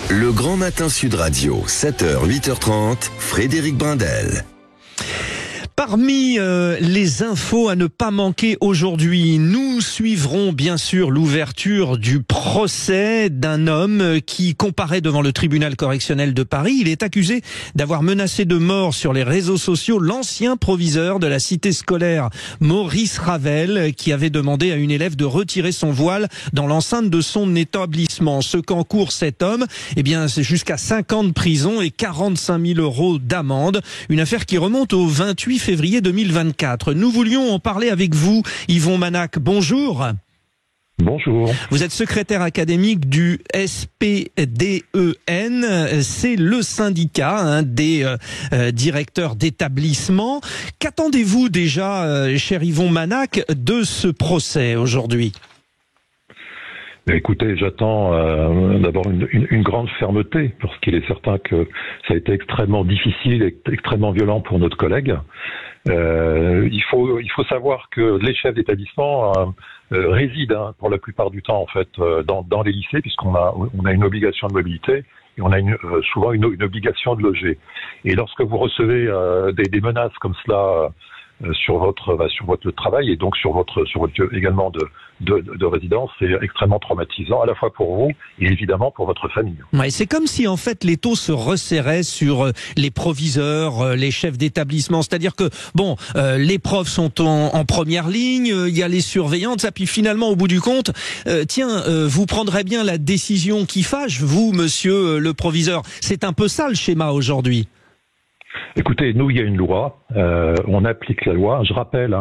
Le Grand Matin Sud Radio, 7h, 8h30, Frédéric Brindel. Parmi les infos à ne pas manquer aujourd'hui, nous suivrons bien sûr l'ouverture du procès d'un homme qui comparaît devant le tribunal correctionnel de Paris. Il est accusé d'avoir menacé de mort sur les réseaux sociaux l'ancien proviseur de la cité scolaire Maurice Ravel, qui avait demandé à une élève de retirer son voile dans l'enceinte de son établissement. Ce qu'encourt cet homme, eh bien, c'est jusqu'à 5 ans de prison et 45 000 € d'amende. Une affaire qui remonte au 28 février 2024. Nous voulions en parler avec vous, Yvon Manac. Bonjour. Bonjour. Vous êtes secrétaire académique du SPDEN. C'est le syndicat des directeurs d'établissement. Qu'attendez-vous déjà, cher Yvon Manac, de ce procès aujourd'hui ? Écoutez, j'attends d'abord une grande fermeté, parce qu'il est certain que ça a été extrêmement difficile et extrêmement violent pour notre collègue. Il faut savoir que les chefs d'établissement résident pour la plupart du temps en fait dans les lycées, puisqu'on a une obligation de mobilité et on a souvent une obligation de loger. Et lorsque vous recevez des menaces comme cela sur votre travail et donc sur votre lieu également de résidence, c'est extrêmement traumatisant à la fois pour vous et évidemment pour votre famille. Ouais, c'est comme si en fait l'étau se resserrait sur les proviseurs, les chefs d'établissement, c'est-à-dire que les profs sont en première ligne, il y a les surveillantes, ça, puis finalement au bout du compte, vous prendrez bien la décision qui fâche, vous monsieur le proviseur. C'est un peu ça le schéma aujourd'hui. Écoutez, nous, il y a une loi, on applique la loi. Je rappelle,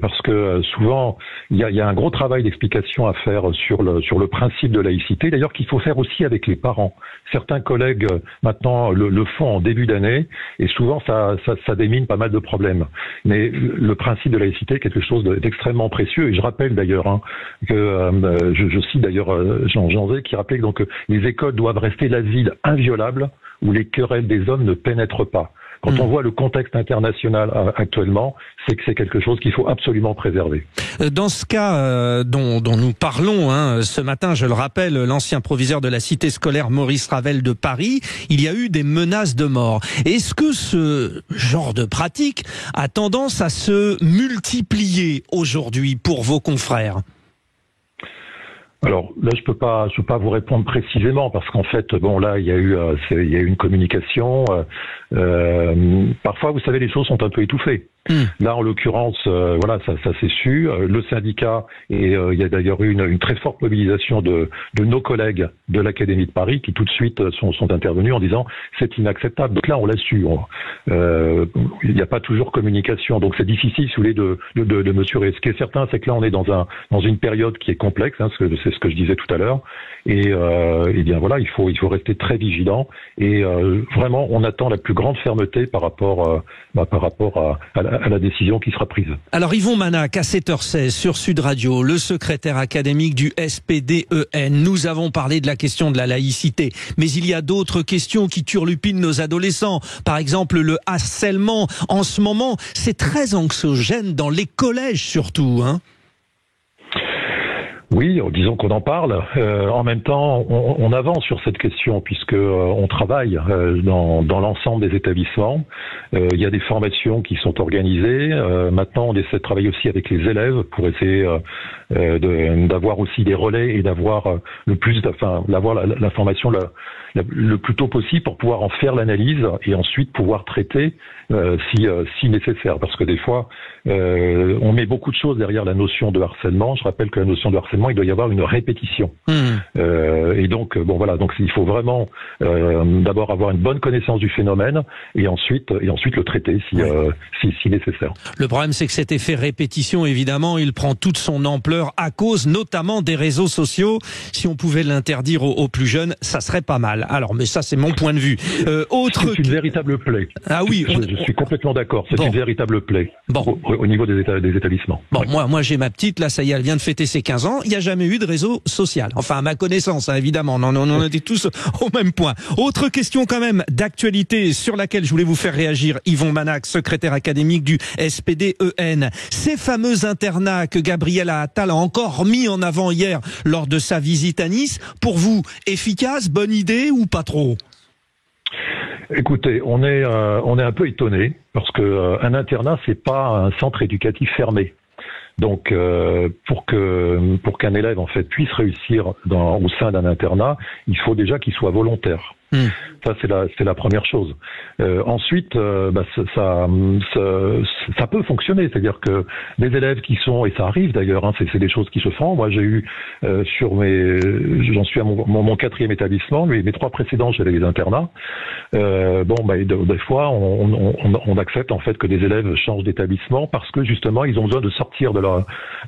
parce que souvent, il y a un gros travail d'explication à faire sur le principe de laïcité, d'ailleurs qu'il faut faire aussi avec les parents. Certains collègues, maintenant, le font en début d'année, et souvent, ça démine pas mal de problèmes. Mais le principe de laïcité est quelque chose d'extrêmement précieux, et je rappelle d'ailleurs que, je cite d'ailleurs Jean Zay, qui rappelait donc que les écoles doivent rester l'asile inviolable où les querelles des hommes ne pénètrent pas. Quand on voit le contexte international actuellement, c'est que c'est quelque chose qu'il faut absolument préserver. Dans ce cas dont nous parlons ce matin, je le rappelle, l'ancien proviseur de la cité scolaire Maurice Ravel de Paris, il y a eu des menaces de mort. Est-ce que ce genre de pratique a tendance à se multiplier aujourd'hui pour vos confrères ? Alors là, je peux pas vous répondre précisément parce qu'en fait, là, il y a eu une communication. Parfois, vous savez, les choses sont un peu étouffées. Là, en l'occurrence, ça s'est su. Le syndicat et il y a d'ailleurs eu une très forte mobilisation de nos collègues de l'Académie de Paris qui tout de suite sont intervenus en disant c'est inacceptable. Donc là, on l'a su. Il n'y a pas toujours communication, donc c'est difficile, si vous voulez, de mesurer. Ce qui est certain, c'est que là, on est dans une période qui est complexe. C'est ce que je disais tout à l'heure. Et bien voilà, il faut rester très vigilant. Et vraiment, on attend la plus grande fermeté par rapport à la décision qui sera prise. Alors Yvon Manac, à 7h16 sur Sud Radio, le secrétaire académique du SPDEN. Nous avons parlé de la question de la laïcité, mais il y a d'autres questions qui turlupinent nos adolescents. Par exemple, le harcèlement. En ce moment, c'est très anxiogène dans les collèges surtout, Oui, disons qu'on en parle. En même temps, on avance sur cette question puisque on travaille dans l'ensemble des établissements. Il y a des formations qui sont organisées. Maintenant, on essaie de travailler aussi avec les élèves pour essayer d'avoir aussi des relais et d'avoir l'information le plus tôt possible pour pouvoir en faire l'analyse et ensuite pouvoir traiter si nécessaire. Parce que des fois, on met beaucoup de choses derrière la notion de harcèlement. Je rappelle que la notion de harcèlement, il doit y avoir une répétition. Et donc, donc il faut vraiment d'abord avoir une bonne connaissance du phénomène et ensuite le traiter si nécessaire. Le problème, c'est que cet effet répétition, évidemment, il prend toute son ampleur à cause notamment des réseaux sociaux. Si on pouvait l'interdire aux plus jeunes, ça serait pas mal. Alors, mais ça, c'est mon point de vue. C'est une véritable plaie. Ah oui, je suis complètement d'accord. C'est une véritable plaie au niveau des établissements. Moi, j'ai ma petite, là, ça y est, elle vient de fêter ses 15 ans. Il y a a jamais eu de réseau social. Enfin, à ma connaissance, hein, évidemment. On était tous au même point. Autre question quand même d'actualité sur laquelle je voulais vous faire réagir, Yvon Manax, secrétaire académique du SPD-EN. Ces fameux internats que Gabriel Attal a encore mis en avant hier lors de sa visite à Nice, pour vous, efficace, bonne idée ou pas trop ? Écoutez, on est un peu étonné parce que un internat, c'est pas un centre éducatif fermé. Donc, pour qu'un élève en fait puisse réussir au sein d'un internat, il faut déjà qu'il soit volontaire. Ça c'est la première chose. Ensuite, ça peut fonctionner, c'est-à-dire que des élèves qui sont, et ça arrive d'ailleurs, hein, c'est des choses qui se font. Moi j'ai eu j'en suis à mon 4e établissement, mais mes 3 précédents j'avais des internats. Des fois on accepte en fait que des élèves changent d'établissement parce que justement ils ont besoin de sortir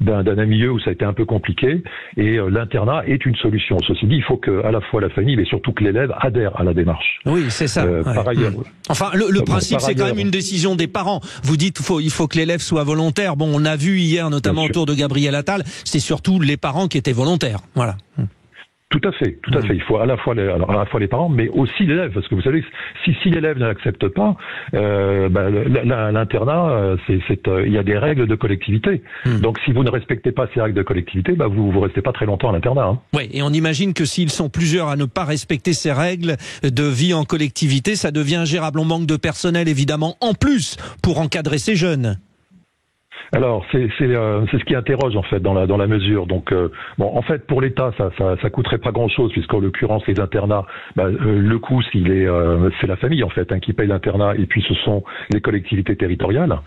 d'un milieu où ça a été un peu compliqué, et l'internat est une solution. Ceci dit, il faut que à la fois la famille, mais surtout que l'élève adhère à la démarche. Oui, c'est ça. Par ailleurs, enfin, le principe, c'est quand même une décision des parents. Vous dites, il faut que l'élève soit volontaire. Bon, on a vu hier, notamment autour de Gabriel Attal, c'est surtout les parents qui étaient volontaires. Voilà. Tout à fait. Il faut à la fois les parents, mais aussi l'élève, parce que vous savez, si l'élève ne l'accepte pas, l'internat, il y a des règles de collectivité. Donc, si vous ne respectez pas ces règles de collectivité, vous restez pas très longtemps à l'internat. Hein. Oui, et on imagine que s'ils sont plusieurs à ne pas respecter ces règles de vie en collectivité, ça devient ingérable. On manque de personnel, évidemment, en plus, pour encadrer ces jeunes. Alors c'est ce qui interroge en fait dans la mesure. Donc en fait pour l'État ça coûterait pas grand-chose, puisqu'en l'occurrence les internats, le coût c'est la famille en fait qui paye l'internat, et puis ce sont les collectivités territoriales.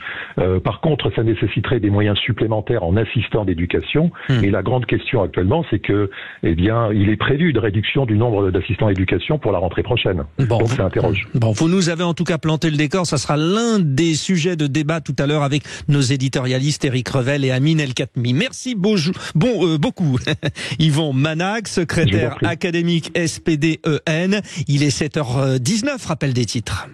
Par contre ça nécessiterait des moyens supplémentaires en assistants d'éducation, et la grande question actuellement c'est que il est prévu une réduction du nombre d'assistants d'éducation pour la rentrée prochaine. Donc ça interroge. Bon, vous nous avez en tout cas planté le décor, ça sera l'un des sujets de débat tout à l'heure avec nos éditorialistes Éric Revel et Amine El-Khatmi. Merci beaucoup. Yvon Manax, secrétaire académique SPD-EN. Il est 7h19, rappel des titres.